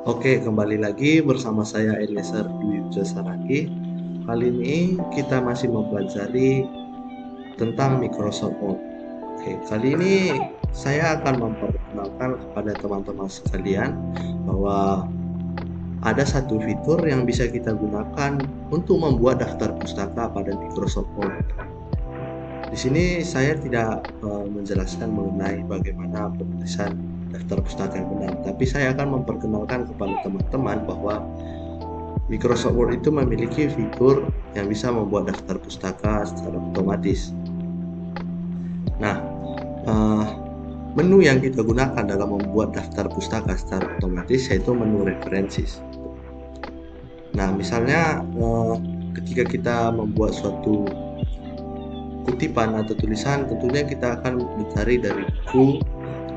Oke, kembali lagi bersama saya Eliezer Dwi Saragi. Kali ini kita masih mempelajari tentang Microsoft Word. Oke, kali ini saya akan memperkenalkan kepada teman-teman sekalian bahwa ada satu fitur yang bisa kita gunakan untuk membuat daftar pustaka pada Microsoft Word. Di sini saya tidak menjelaskan mengenai bagaimana penulisan daftar pustaka yang benar, tapi saya akan memperkenalkan kepada teman-teman bahwa Microsoft Word itu memiliki fitur yang bisa membuat daftar pustaka secara otomatis. Nah, eh, menu yang kita gunakan dalam membuat daftar pustaka secara otomatis yaitu menu references. Nah, misalnya ketika kita membuat suatu kutipan atau tulisan, tentunya kita akan mencari dari buku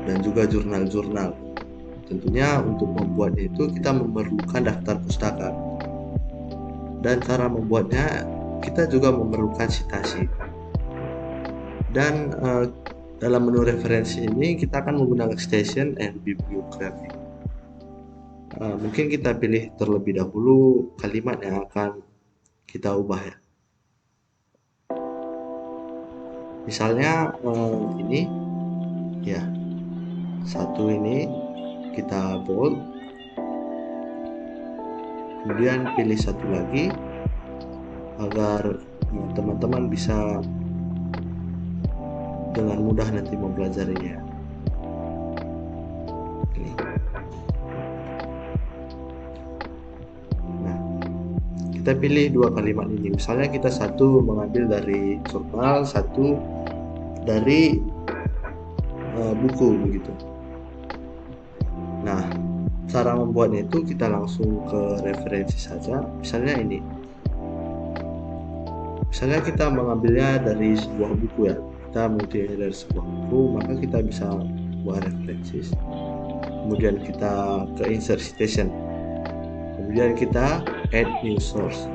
dan juga jurnal-jurnal. Tentunya untuk membuatnya itu kita memerlukan daftar pustaka. Dan cara membuatnya kita juga memerlukan citasi. Dan dalam menu referensi ini kita akan menggunakan station and bibliography. Mungkin kita pilih terlebih dahulu kalimat yang akan kita ubah ya. Misalnya ini ya, satu ini kita bold, kemudian pilih satu lagi agar teman-teman bisa dengan mudah nanti mempelajarinya. Ini. Nah, kita pilih dua kalimat ini. Misalnya kita satu mengambil dari jurnal, satu dari buku begitu. Nah, cara membuatnya itu kita langsung ke referensi saja. Misalnya ini. Misalnya kita mengambilnya dari sebuah buku ya. Kita mengambilnya dari sebuah buku, maka kita bisa buat referensi. Kemudian kita ke insert citation. Kemudian kita add new source.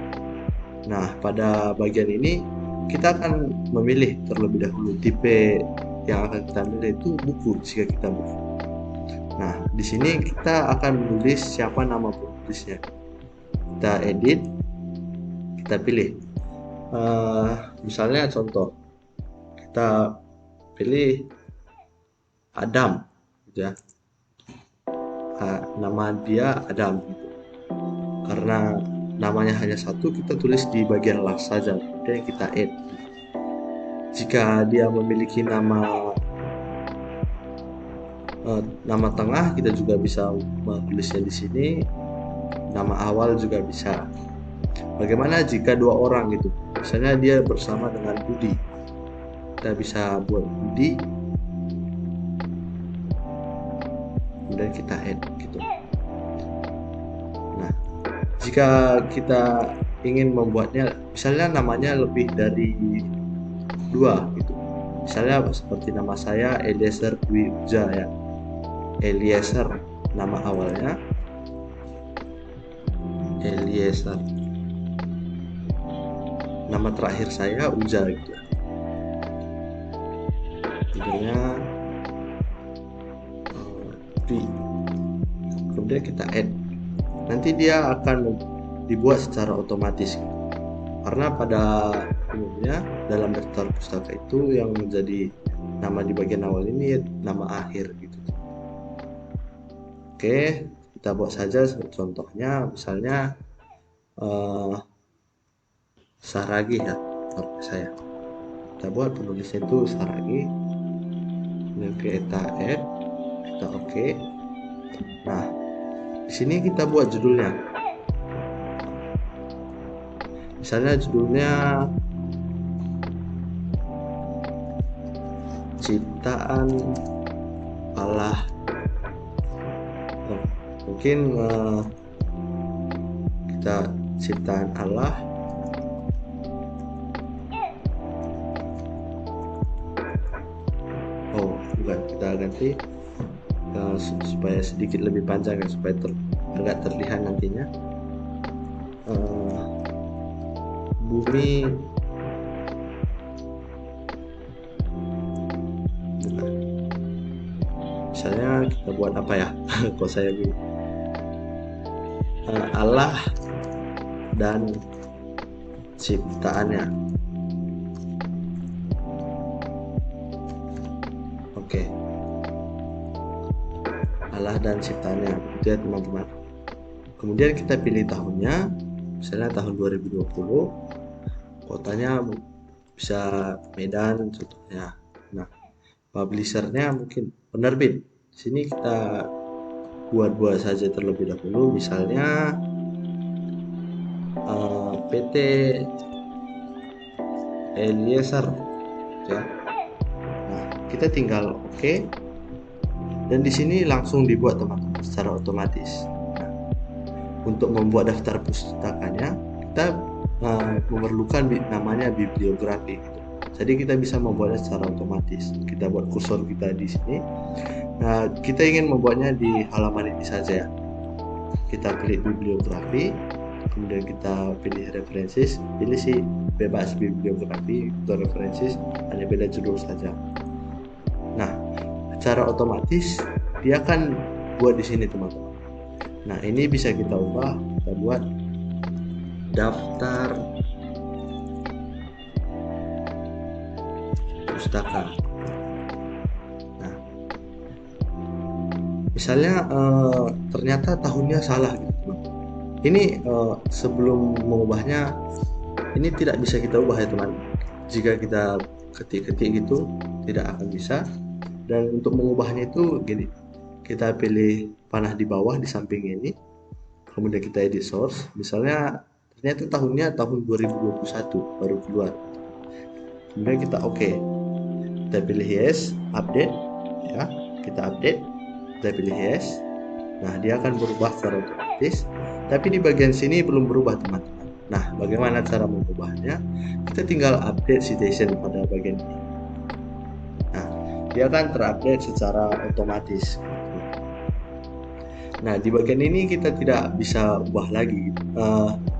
Nah, pada bagian ini kita akan memilih terlebih dahulu tipe yang akan kita ambil itu buku jika kita buku. Nah, di sini kita akan menulis siapa nama penulisnya. Kita edit, kita pilih. Misalnya contoh, kita pilih Adam, gitu ya. Nama dia Adam, gitu. Karena namanya hanya satu, kita tulis di bagian last saja, kemudian kita add. Jika dia memiliki nama tengah, kita juga bisa menulisnya di sini. Nama awal juga bisa. Bagaimana jika dua orang gitu? Misalnya dia bersama dengan Budi. Kita bisa buat Budi, kemudian kita add gitu. Nah, jika kita ingin membuatnya, misalnya namanya lebih dari dua gitu. Misalnya seperti nama saya Eliezer Dwi Uja ya. Eliezer nama awalnya, Eliezer. Nama terakhir saya Uja gitu. Judulnya Dwi. Kemudian kita add. Nanti dia akan dibuat secara otomatis gitu. Karena pada umumnya dalam daftar pustaka itu yang menjadi nama di bagian awal ini nama akhir gitu. Oke, kita buat saja contohnya, misalnya Saragi ya, saya. Kita buat penulisnya itu Saragi. Dan kita add, kita oke. Nah, di sini kita buat judulnya. Misalnya judulnya Ciptaan Allah. Mungkin kita ciptaan Allah. Oh, bukan, kita ganti supaya sedikit lebih panjang ya, supaya agak terlihat nantinya. Bumi misalnya kita buat apa ya? Kok saya bingung. Allah dan ciptaannya. Oke, Allah dan ciptaannya itu ya teman-teman. Kemudian kita pilih tahunnya, misalnya tahun 2020, kotanya bisa Medan contohnya. Nah, publishernya mungkin penerbit. Di sini kita buat saja terlebih dahulu, misalnya PT Eliezer ya. Nah, kita tinggal oke, dan di sini langsung dibuat teman-teman secara otomatis. Nah, untuk membuat daftar pustakanya kita memerlukan namanya bibliografi. Jadi kita bisa membuatnya secara otomatis. Kita buat kursor kita di sini. Nah, kita ingin membuatnya di halaman ini saja ya. Kita klik bibliografi, kemudian kita pilih references, pilih sih bebas bibliografi atau references, hanya beda judul saja. Nah, secara otomatis dia akan buat di sini teman-teman. Nah, ini bisa kita ubah, kita buat daftar pustaka. Nah, misalnya ternyata tahunnya salah gitu teman. Ini sebelum mengubahnya, ini tidak bisa kita ubah ya teman. Jika kita ketik-ketik gitu tidak akan bisa. Dan untuk mengubahnya itu gini, kita pilih panah di bawah di samping ini, kemudian kita edit source. Misalnya ternyata tahunnya tahun 2021 baru keluar, kemudian kita oke, kita pilih yes, update ya, kita update, kita pilih yes. Nah, dia akan berubah secara otomatis, tapi di bagian sini belum berubah teman-teman. Nah, bagaimana cara mengubahnya? Kita tinggal update citation pada bagian ini. Nah, dia akan terupdate secara otomatis. Nah, di bagian ini kita tidak bisa ubah lagi,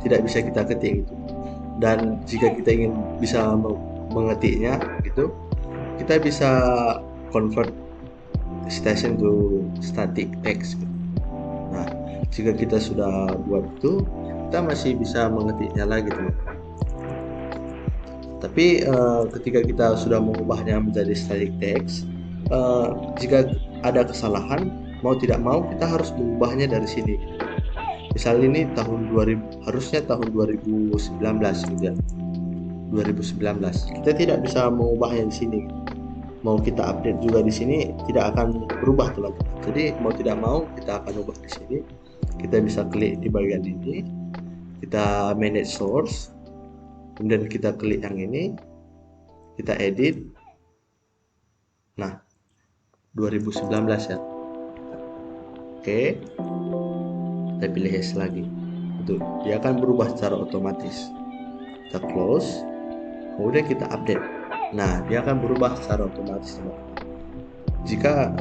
tidak bisa kita ketik gitu. Dan jika kita ingin bisa mengetiknya gitu, kita bisa convert citation to static text gitu. Nah, jika kita sudah buat itu, kita masih bisa mengetiknya lagi teman-teman. Tapi ketika kita sudah mengubahnya menjadi static text, jika ada kesalahan, mau tidak mau kita harus mengubahnya dari sini. Misal ini tahun 2000, harusnya tahun 2019 gitu ya. 2019. Kita tidak bisa mengubahnya di sini. Mau kita update juga di sini tidak akan berubah teman-teman. Jadi mau tidak mau kita akan ubah di sini. Kita bisa klik di bagian ini, kita manage source, kemudian kita klik yang ini, kita edit. Nah, 2019 ya. Oke, kita pilih yes lagi. Itu dia akan berubah secara otomatis. Kita close, kemudian kita update. Nah, dia akan berubah secara otomatis. Jika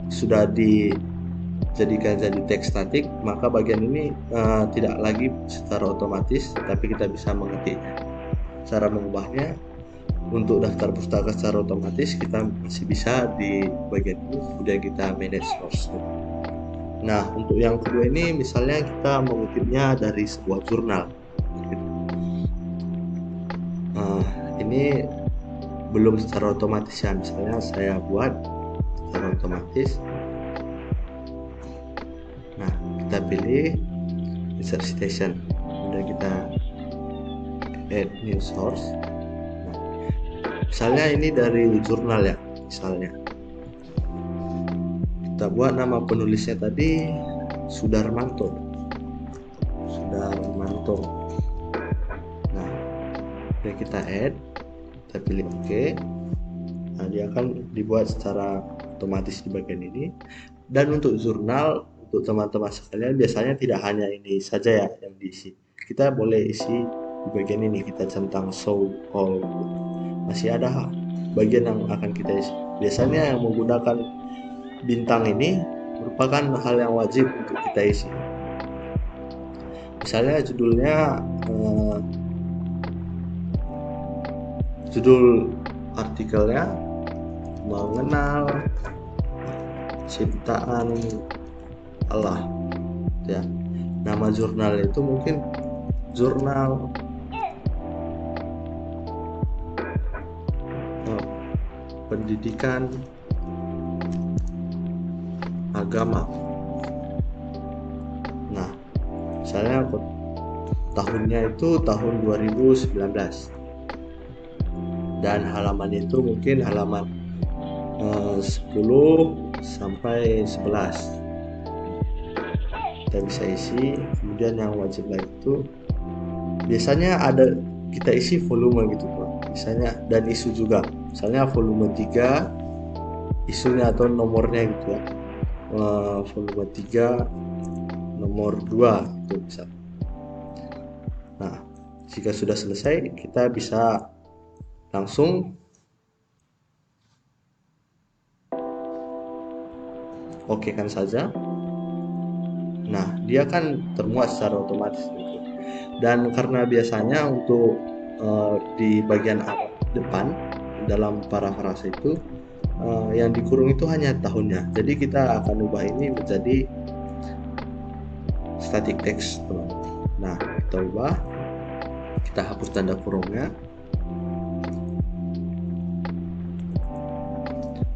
sudah dijadikan jadi teks statik, maka bagian ini tidak lagi secara otomatis, tapi kita bisa mengetiknya. Cara mengubahnya untuk daftar pustaka secara otomatis kita masih bisa di bagian ini, kemudian kita manage source. Nah, untuk yang kedua ini misalnya kita mengutipnya dari sebuah jurnal. Ini belum secara otomatis ya, misalnya saya buat secara otomatis. Nah, kita pilih insert citation, kemudian kita add new source. Nah, misalnya ini dari jurnal ya, misalnya kita buat nama penulisnya tadi Sudarmanto. Nah, kita add, kita pilih OK. Nah, dia akan dibuat secara otomatis di bagian ini. Dan untuk jurnal, untuk teman-teman sekalian, biasanya tidak hanya ini saja ya yang diisi. Kita boleh isi di bagian ini, kita centang show all. Masih ada bagian yang akan kita isi. Biasanya yang menggunakan bintang ini merupakan hal yang wajib untuk kita isi. Misalnya judulnya judul artikelnya mengenal ciptaan Allah ya. Nama jurnal itu mungkin jurnal pendidikan agama. Nah, misalnya tahunnya itu tahun 2019 dan halaman itu mungkin halaman 10 sampai 11 kita bisa isi. Kemudian yang wajib lagi itu biasanya ada kita isi volume gitu Pak, misalnya, dan isu juga, misalnya volume 3 isunya atau nomornya gitu ya, volume 3 nomor 2 itu bisa. Nah, jika sudah selesai kita bisa langsung oke kan saja. Nah, dia kan termuat secara otomatis gitu. Dan karena biasanya untuk di bagian depan dalam parafrase itu yang dikurung itu hanya tahunnya. Jadi kita akan ubah ini menjadi static text, teman. Nah, kita ubah, kita hapus tanda kurungnya,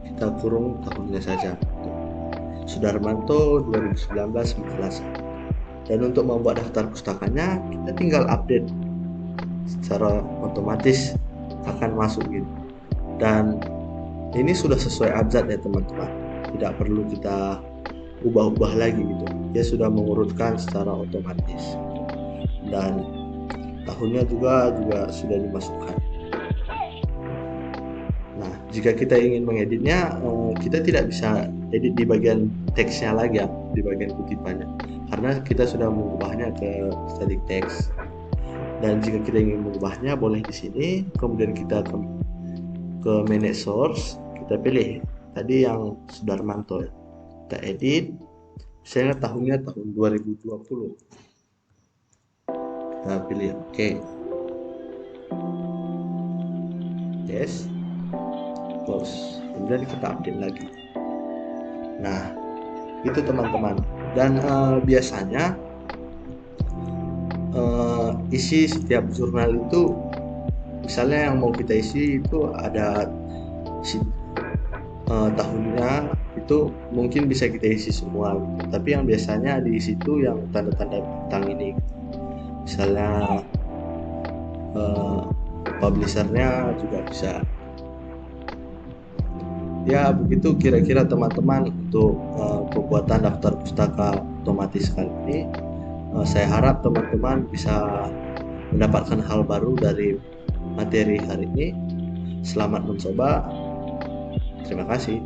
kita kurung tahunnya saja. Sudarmanto 2019-14. Dan untuk membuat daftar pustakanya kita tinggal update, secara otomatis akan masuk gitu. Dan ini sudah sesuai abjad ya teman-teman, tidak perlu kita ubah-ubah lagi gitu, dia sudah mengurutkan secara otomatis dan tahunnya juga sudah dimasukkan. Nah, jika kita ingin mengeditnya, kita tidak bisa edit di bagian teksnya lagi ya, di bagian kutipannya, karena kita sudah mengubahnya ke static text. Dan jika kita ingin mengubahnya, boleh di sini, kemudian kita ke manage source, kita pilih tadi yang Sudarmanto, kita edit, misalnya tahunnya tahun 2020, kita pilih oke, yes, close, kemudian kita update lagi. Nah, itu teman-teman. Dan biasanya isi setiap jurnal itu, misalnya yang mau kita isi itu ada tahunnya, itu mungkin bisa kita isi semua gitu. Tapi yang biasanya di situ yang tanda-tanda bintang ini, misalnya publishernya juga bisa. Ya begitu kira-kira teman-teman untuk pembuatan daftar pustaka otomatis kali ini. Saya harap teman-teman bisa mendapatkan hal baru dari materi hari ini. Selamat mencoba. Terima kasih.